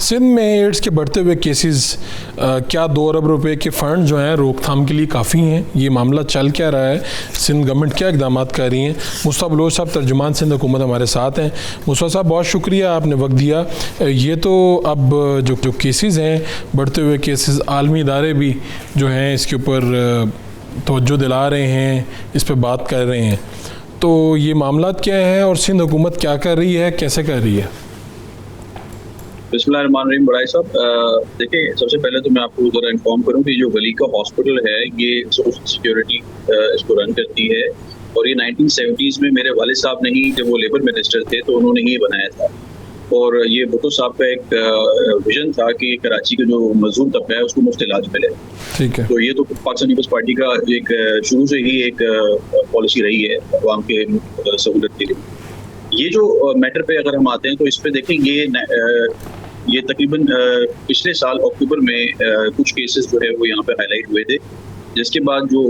सिंध में एड्स के बढ़ते हुए केसेस, क्या 2 अरब रुपए के फ़ंड जो हैं रोकथाम के लिए काफ़ी हैं? ये मामला चल क्या रहा है? सिंध गवर्नमेंट क्या इक़दाम कर रही हैं? मुस्तफ़ा बलोच साहब, तर्जुमान सिंध हुकूमत, हमारे साथ हैं। मुस्तफ़ा साहब, बहुत शुक्रिया, आपने वक्त दिया। ये तो अब जो केसेस हैं, बढ़ते हुए केसेस, आलमी इदारे भी जो हैं इसके ऊपर तवज्जो दिला रहे हैं, इस पर बात कर रहे हैं। तो ये मामला क्या है और सिंध हुकूमत क्या कर रही है, कैसे कर रही है? बिस्मिल्लाहिर्रहमानिर्रहीम। बड़ाई साहब, देखिए, सबसे पहले तो मैं आपको ज़रा इन्फॉर्म करूं कि जो वलीका हॉस्पिटल है ये सोशल सिक्योरिटी इसको रन करती है, और ये 1970s में मेरे वालिद साहब ने ही, जब वो लेबर मिनिस्टर थे तो उन्होंने ही बनाया था। और ये भुट्टो साहब का एक विजन था कि कराची का जो मजदूर तबका है उसको मुफ्त इलाज मिले। ठीक है। तो ये तो पाकिस्तान पीपल्स पार्टी का एक शुरू से ही एक पॉलिसी रही है अवाम के सहूलत के लिए। ये जो मैटर पे अगर हम आते हैं तो इस पे देखें, ये तकरीबन पिछले साल अक्टूबर में कुछ केसेस जो है वो यहाँ पे हाईलाइट हुए थे, जिसके बाद जो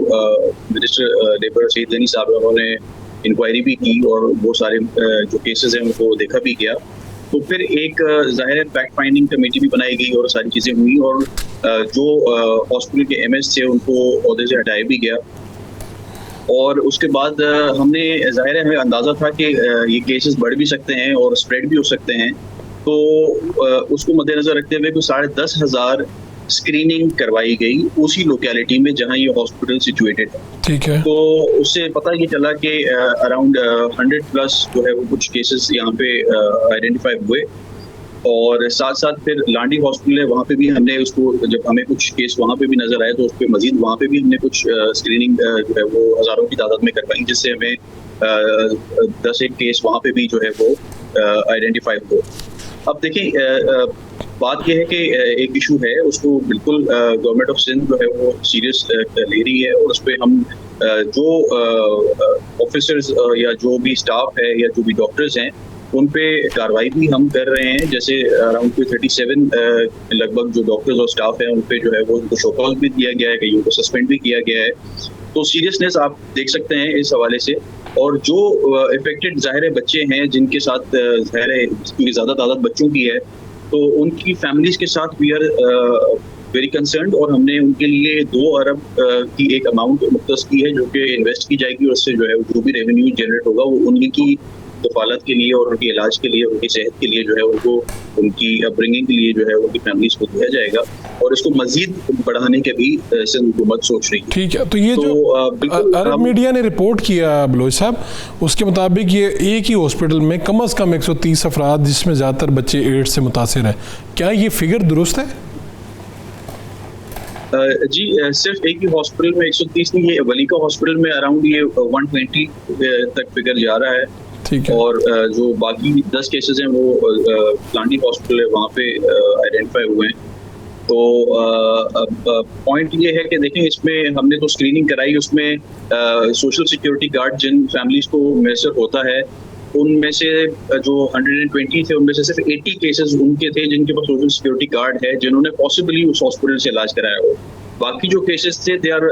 मिनिस्टर लेबर सईद ज़नी साहब है उन्होंने इंक्वायरी भी की और वो सारे जो केसेस हैं उनको देखा भी गया। तो फिर एक ज़ाहिर फैक्ट फाइंडिंग कमेटी भी बनाई गई और सारी चीज़ें हुई, और जो हॉस्पिटल के एमएस थे उनको ओहदे से हटाया भी गया। और उसके बाद हमने ज़ाहिर है अंदाज़ा था कि ये केसेस बढ़ भी सकते हैं और स्प्रेड भी हो सकते हैं, तो उसको मद्देनज़र रखते हुए कुछ 10,500 स्क्रीनिंग करवाई गई उसी लोकेलिटी में जहां ये हॉस्पिटल सिचुएटेड है। ठीक है। तो उससे पता ये चला कि अराउंड 100+ जो है वो कुछ केसेस यहाँ पे आइडेंटिफाई हुए, और साथ साथ फिर लांडी हॉस्पिटल है, वहाँ पे भी हमने उसको, जब हमें कुछ केस वहाँ पे भी नजर आए तो उस पर मजीद वहाँ पे भी हमने कुछ स्क्रीनिंग जो है वो हज़ारों की तादाद में करवाई, जिससे हमें 10 एक केस वहाँ पे भी जो है वो आइडेंटिफाई हो। अब देखिए, बात यह है कि एक इशू है, उसको बिल्कुल गवर्नमेंट ऑफ सिंध जो है वो सीरियस ले रही है, और उस पर हम जो ऑफिसर्स या जो भी स्टाफ है या जो भी डॉक्टर्स हैं उन पे कार्रवाई भी हम कर रहे हैं। जैसे अराउंड 37 लगभग जो डॉक्टर्स और स्टाफ हैं उन पे जो है वो उनको शो कॉज भी दिया गया है, कहीं उनको सस्पेंड भी किया गया है। तो सीरियसनेस आप देख सकते हैं इस हवाले से। और जो इफेक्टेड ज़ाहिर बच्चे हैं जिनके साथ ज़ाहिर है क्योंकि ज़्यादा तादाद बच्चों की है, तो उनकी फैमिलीज के साथ वी आर वेरी कंसर्न्ड, और हमने उनके लिए 2 अरब की एक अमाउंट मुख्तस की है जो कि इन्वेस्ट की जाएगी, और उससे जो है जो भी रेवेन्यू जनरेट होगा वो उन्हीं की कफालत के लिए और उनके इलाज के लिए, उनकी सेहत के लिए जो है उनको, उनकी अपब्रिंगिंग के लिए जो है उनकी फैमिलीज को दिया जाएगा, और इसको मजीद बढ़ाने के भी सिंध हुकूमत सोच रही है। ठीक है। तो ये जो अरब मीडिया ने रिपोर्ट किया बलोच साहब, उसके मुताबिक ये एक ही हॉस्पिटल में कम से कम 130 अफराद, जिसमें ज़्यादातर बच्चे एड्स से मुतासिर हैं। क्या ये फिगर दुरुस्त है? जी, सिर्फ एक ही हॉस्पिटल में 130 नहीं, ये वलीका हॉस्पिटल में अराउंड ये 120 तक फिगर जा रहा है। ठीक है। और जो बाकी 10 केसेस हैं वो लांडी हॉस्पिटल है, वहाँ पे आइडेंटिफाई हुए हैं। तो पॉइंट ये है कि देखें, इसमें हमने तो स्क्रीनिंग कराई, उसमें सोशल सिक्योरिटी गार्ड जिन फैमिलीज को मैसर होता है उनमें से जो 120 थे उनमें से सिर्फ 80 केसेस उनके थे जिनके पास सोशल सिक्योरिटी गार्ड है, जिन्होंने पॉसिबली उस हॉस्पिटल से इलाज कराया हो। बाकी जो केसेस थे दे आर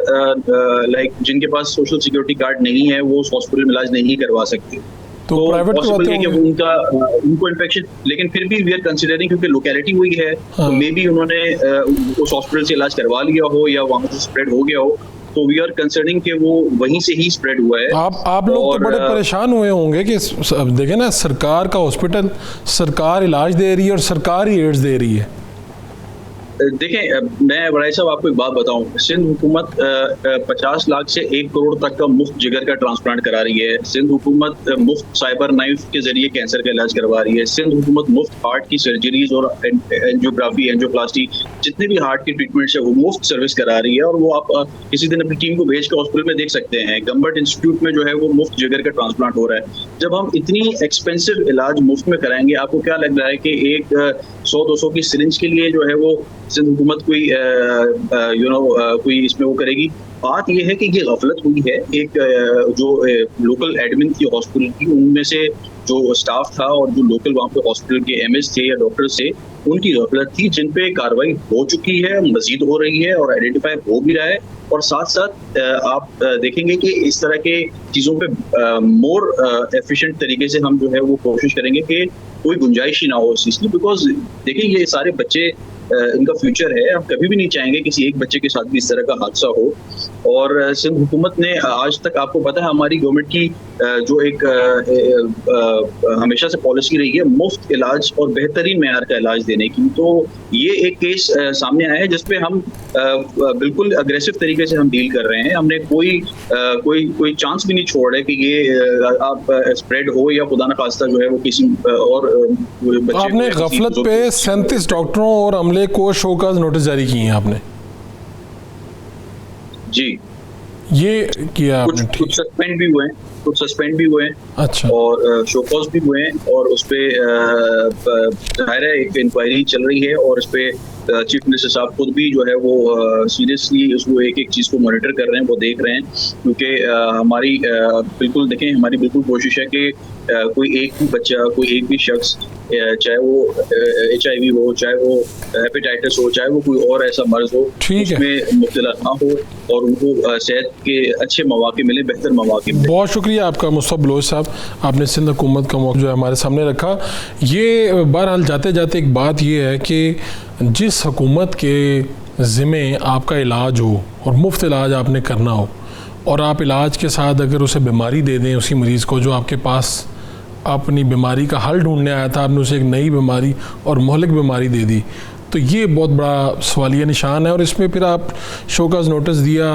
लाइक जिनके पास सोशल सिक्योरिटी गार्ड नहीं है, वो उस हॉस्पिटल में इलाज नहीं करवा सकते। तो पॉसिबल है कि उनको इन्फेक्शन, लेकिन फिर भी वी आर कंसिडरिंग, क्योंकि लोकेलिटी हुई है, तो मे बी उन्होंने उस हॉस्पिटल से इलाज करवा लिया हो या वहां से स्प्रेड हो गया हो, तो वी आर कंसर्निंग कि वो वहीं से ही स्प्रेड हुआ है। आप लोग तो बड़े परेशान हुए होंगे कि देखें ना, सरकार का हॉस्पिटल, सरकार इलाज दे रही है और सरकार ही एड्स दे रही है। देखें, मैं बड़ाई साहब आपको एक बात बताऊं, सिंध हुकूमत 50 लाख से 1 करोड़ तक का मुफ्त जिगर का ट्रांसप्लांट करा रही है। सिंध हुकूमत मुफ्त साइबर नाइफ के जरिए कैंसर का इलाज करवा रही है। सिंध हुकूमत मुफ्त हार्ट की सर्जरीज और एंजियोग्राफी, एंजियोप्लास्टी, जितने भी हार्ट की ट्रीटमेंट्स है वो मुफ्त सर्विस करा रही है। और वो आप किसी दिन अपनी टीम को भेज के हॉस्पिटल में देख सकते हैं, गम्बर्ट इंस्टीट्यूट में जो है वो मुफ्त जिगर का ट्रांसप्लांट हो रहा है। जब हम इतनी एक्सपेंसिव इलाज मुफ्त में कराएंगे, आपको क्या लग रहा है कि एक 100-200 की सिरिंज के लिए जो है वो सिंध हुकूमत कोई कोई इसमें वो करेगी? बात यह है कि ये गफलत हुई है एक जो लोकल एडमिन थी हॉस्पिटल की, उनमें से जो स्टाफ था और जो लोकल वहाँ पे हॉस्पिटल के एमएस थे या डॉक्टर्स थे, उनकी गफलत थी, जिन पे कार्रवाई हो चुकी है, मजीद हो रही है और आइडेंटिफाई हो भी रहा है। और साथ साथ आप देखेंगे कि इस तरह के चीज़ों पे मोर एफिशिएंट तरीके से हम जो है वो कोशिश करेंगे कि कोई गुंजाइश ही ना हो इस चीज़ की। बिकॉज देखिए, ये सारे बच्चे इनका फ्यूचर है, हम कभी भी नहीं चाहेंगे किसी एक बच्चे के साथ भी इस तरह का हादसा हो। और सिंध हुकूमत ने आज तक, आपको पता है, हमारी गवर्नमेंट की जो एक हमेशा से पॉलिसी रही है मुफ्त इलाज और बेहतरीन मेयार का इलाज देने की। तो ये एक केस सामने आया है जिसपे हम बिल्कुल अग्रेसिव तरीके से हम डील कर रहे हैं। हमने कोई चांस भी नहीं छोड़ रहे कि ये आप स्प्रेड हो या खुदा न खास्ता जो है वो किसी और बच्चे। आपने गफलत पे 37 डॉक्टरों और अमले को शोकॉज नोटिस जारी किए हैं आपने? जी, ये किया आपने? कुछ सस्पेंड भी हुए हैं, कुछ सस्पेंड भी हुए हैं। अच्छा। और शोकॉज भी हुए हैं और उस पे जाहिर है एक इंक्वायरी चल रही है और इस पे चीफ मिनिस्टर साहब खुद भी जो है वो सीरियसली उसको एक एक चीज़ को मॉनिटर कर रहे हैं, वो देख रहे हैं। क्योंकि हमारी बिल्कुल देखें, हमारी बिल्कुल कोशिश है कि कोई एक भी बच्चा, कोई एक भी शख्स, चाहे वो HIV हो, चाहे वो हेपेटाइटिस हो, चाहे वो कोई और ऐसा मर्ज हो, उसमें मुब्तला ना हो और उनको सेहत के अच्छे मौके मिले, बेहतर मौके मिले। बहुत शुक्रिया आपका मुस्तफा बलोच साहब, आपने सिंध हुकूमत का मौक़िफ़ जो है हमारे सामने रखा। ये बहरहाल जाते जाते एक बात ये है कि जिस हुकूमत के ज़िम्मे आपका इलाज हो और मुफ्त इलाज आपने करना हो, और आप इलाज के साथ अगर उसे बीमारी दे दें उसी मरीज़ को जो आपके पास अपनी बीमारी का हल ढूंढने आया था, आपने उसे एक नई बीमारी और मोहलिक बीमारी दे दी, तो ये बहुत बड़ा सवालिया निशान है। और इसमें फिर आप शोकॉज नोटिस दिया,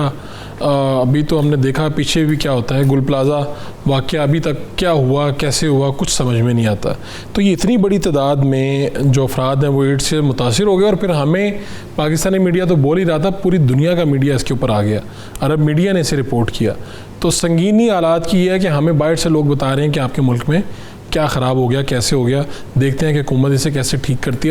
अभी तो हमने देखा पीछे भी क्या होता है, गुल प्लाज़ा वाक़या अभी तक क्या हुआ, कैसे हुआ, कुछ समझ में नहीं आता। तो ये इतनी बड़ी तादाद में जो अफराद हैं वो एड्स से मुतासिर हो गए, और फिर हमें पाकिस्तानी मीडिया तो बोल ही रहा था, पूरी दुनिया का मीडिया इसके ऊपर आ गया, अरब मीडिया ने इसे रिपोर्ट किया। तो संगीनी हालात की ये है कि हमें बाहर से लोग बता रहे हैं कि आपके मुल्क में क्या ख़राब हो गया, कैसे हो गया। देखते हैं कि हुकूमत इसे कैसे ठीक करती है।